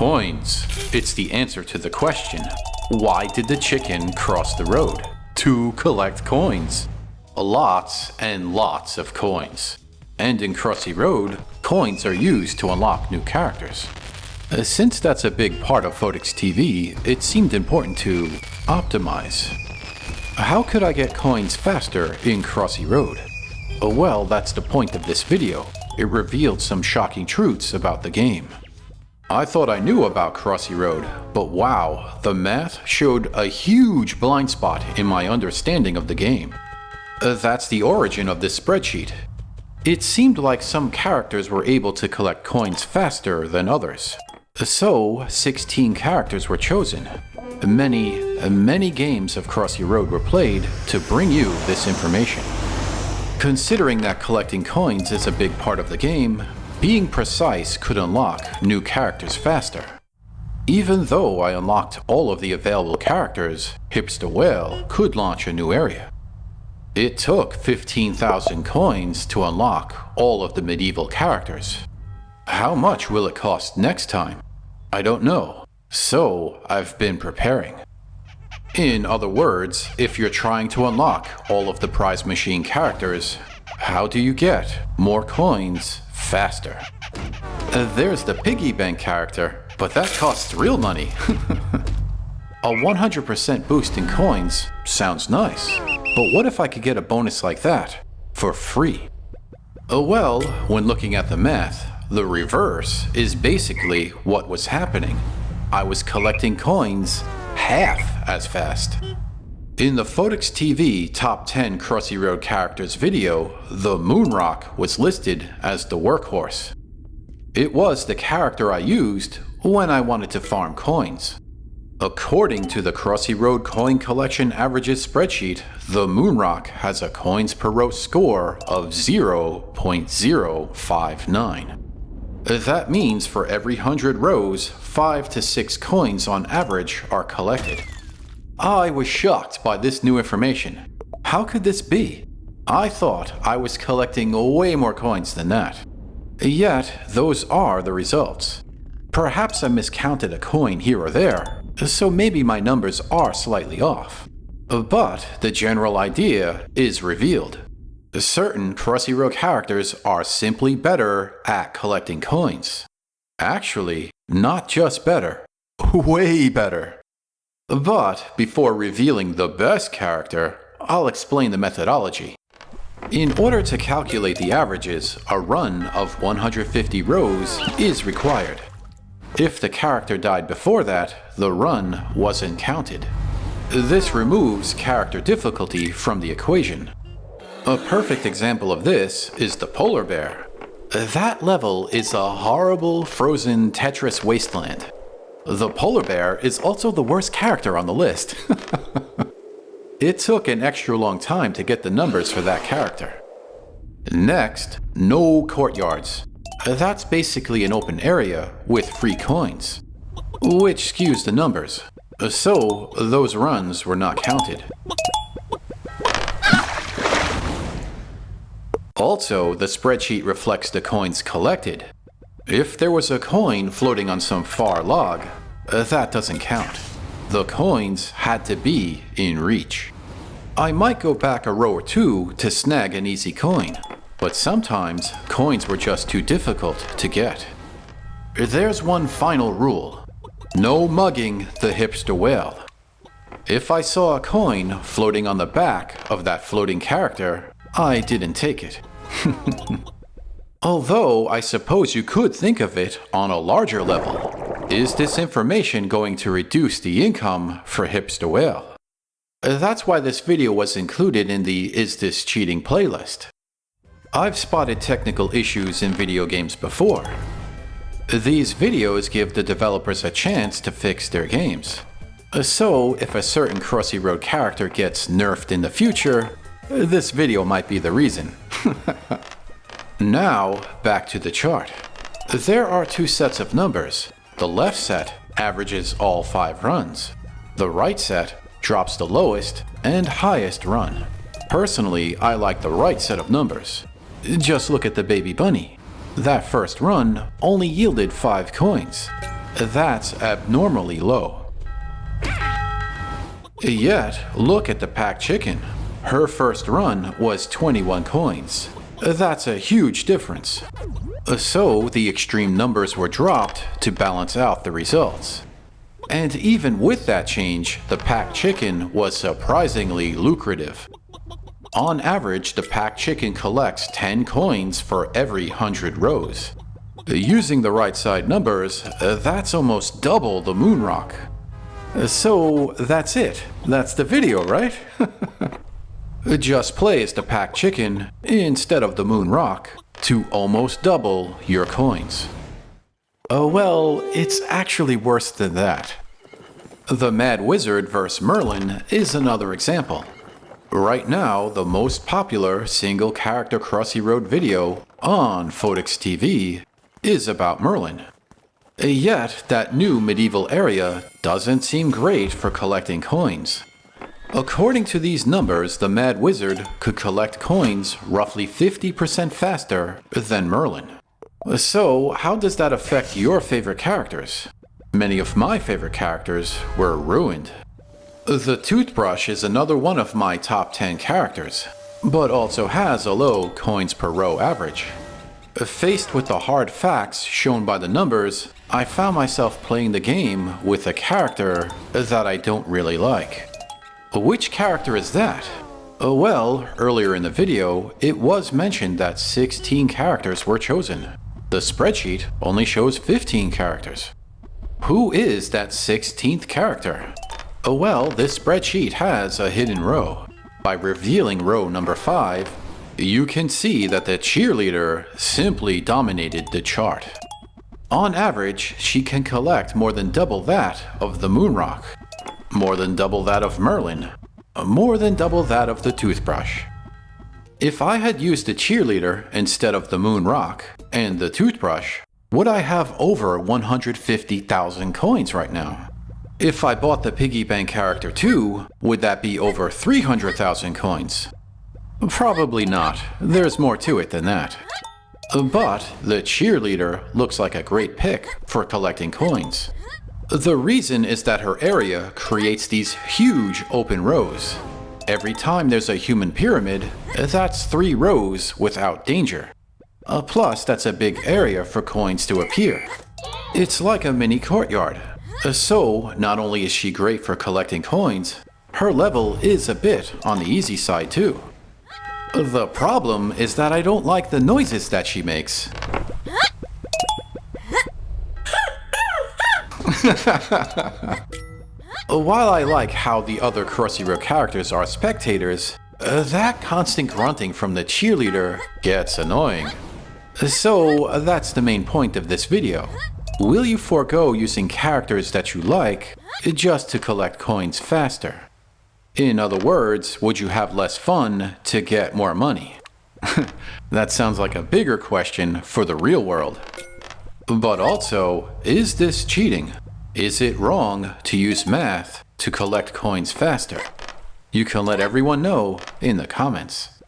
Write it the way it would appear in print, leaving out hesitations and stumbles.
Coins. It's the answer to the question, why did the chicken cross the road? To collect coins. Lots and lots of coins. And in Crossy Road, coins are used to unlock new characters. Since that's a big part of Photics TV, it seemed important to optimize. How could I get coins faster in Crossy Road? Well, that's the point of this video. It revealed some shocking truths about the game. I thought I knew about Crossy Road, but wow, the math showed a huge blind spot in my understanding of the game. That's the origin of this spreadsheet. It seemed like some characters were able to collect coins faster than others. So, 16 characters were chosen. Many games of Crossy Road were played to bring you this information. Considering that collecting coins is a big part of the game, being precise could unlock new characters faster. Even though I unlocked all of the available characters, Hipster Whale could launch a new area. It took 15,000 coins to unlock all of the medieval characters. How much will it cost next time? I don't know, so I've been preparing. In other words, if you're trying to unlock all of the prize machine characters, how do you get more coins faster? There's the Piggy Bank character, but that costs real money. A 100% boost in coins sounds nice, but what if I could get a bonus like that for free? Well, when looking at the math, the reverse is basically what was happening. I was collecting coins half as fast. In the Photics TV Top 10 Crossy Road Characters video, the Moonrock was listed as the workhorse. It was the character I used when I wanted to farm coins. According to the Crossy Road Coin Collection Averages spreadsheet, the Moonrock has a coins per row score of 0.059. That means for every 100 rows, 5 to 6 coins on average are collected. I was shocked by this new information. How could this be? I thought I was collecting way more coins than that. Yet, those are the results. Perhaps I miscounted a coin here or there, so maybe my numbers are slightly off. But the general idea is revealed. Certain Crossy Road characters are simply better at collecting coins. Actually, not just better, way better. But before revealing the best character, I'll explain the methodology. In order to calculate the averages, a run of 150 rows is required. If the character died before that, the run wasn't counted. This removes character difficulty from the equation. A perfect example of this is the polar bear. That level is a horrible, frozen Tetris wasteland. The polar bear is also the worst character on the list. It took an extra long time to get the numbers for that character. Next, no courtyards. That's basically an open area with free coins, which skews the numbers. So, those runs were not counted. Also, the spreadsheet reflects the coins collected. If there was a coin floating on some far log, that doesn't count. The coins had to be in reach. I might go back a row or two to snag an easy coin, but sometimes coins were just too difficult to get. There's one final rule. No mugging the Hipster Whale. If I saw a coin floating on the back of that floating character, I didn't take it. Although I suppose you could think of it on a larger level. Is this information going to reduce the income for Hipster Whale? That's why this video was included in the Is This Cheating playlist. I've spotted technical issues in video games before. These videos give the developers a chance to fix their games. So if a certain Crossy Road character gets nerfed in the future, this video might be the reason. Now, back to the chart. There are two sets of numbers. The left set averages all 5 runs. The right set drops the lowest and highest run. Personally, I like the right set of numbers. Just look at the baby bunny. That first run only yielded 5 coins. That's abnormally low. Yet, look at the Pac-Chicken. Her first run was 21 coins. That's a huge difference. So, the extreme numbers were dropped to balance out the results. And even with that change, the Pac-Chicken was surprisingly lucrative. On average, the Pac-Chicken collects 10 coins for every 100 rows. Using the right side numbers, that's almost double the moon rock. So that's it. That's the video, right? Just play as the Pac-Chicken instead of the moon rock to almost double your coins. Oh well, it's actually worse than that. The Mad Wizard vs. Merlin is another example. Right now, the most popular single character Crossy Road video on Photics TV is about Merlin. Yet, that new medieval area doesn't seem great for collecting coins. According to these numbers, the Mad Wizard could collect coins roughly 50% faster than Merlin. So, how does that affect your favorite characters? Many of my favorite characters were ruined. The Toothbrush is another one of my top 10 characters, but also has a low coins per row average. Faced with the hard facts shown by the numbers, I found myself playing the game with a character that I don't really like. Which character is that? Well, earlier in the video, it was mentioned that 16 characters were chosen. The spreadsheet only shows 15 characters. Who is that 16th character? Well, this spreadsheet has a hidden row. By revealing row number 5, you can see that the cheerleader simply dominated the chart. On average, she can collect more than double that of the moon rock, more than double that of Merlin, more than double that of the Toothbrush. If I had used the cheerleader instead of the moon rock and the Toothbrush, would I have over 150,000 coins right now? If I bought the Piggy Bank character too, would that be over 300,000 coins? Probably not. There's more to it than that. But the cheerleader looks like a great pick for collecting coins. The reason is that her area creates these huge open rows. Every time there's a human pyramid, that's 3 rows without danger. Plus, that's a big area for coins to appear. It's like a mini courtyard. So, not only is she great for collecting coins, her level is a bit on the easy side too. The problem is that I don't like the noises that she makes. While I like how the other Crossy Road characters are spectators, that constant grunting from the cheerleader gets annoying. So that's the main point of this video. Will you forego using characters that you like just to collect coins faster? In other words, would you have less fun to get more money? That sounds like a bigger question for the real world. But also, is this cheating? Is it wrong to use math to collect coins faster? You can let everyone know in the comments.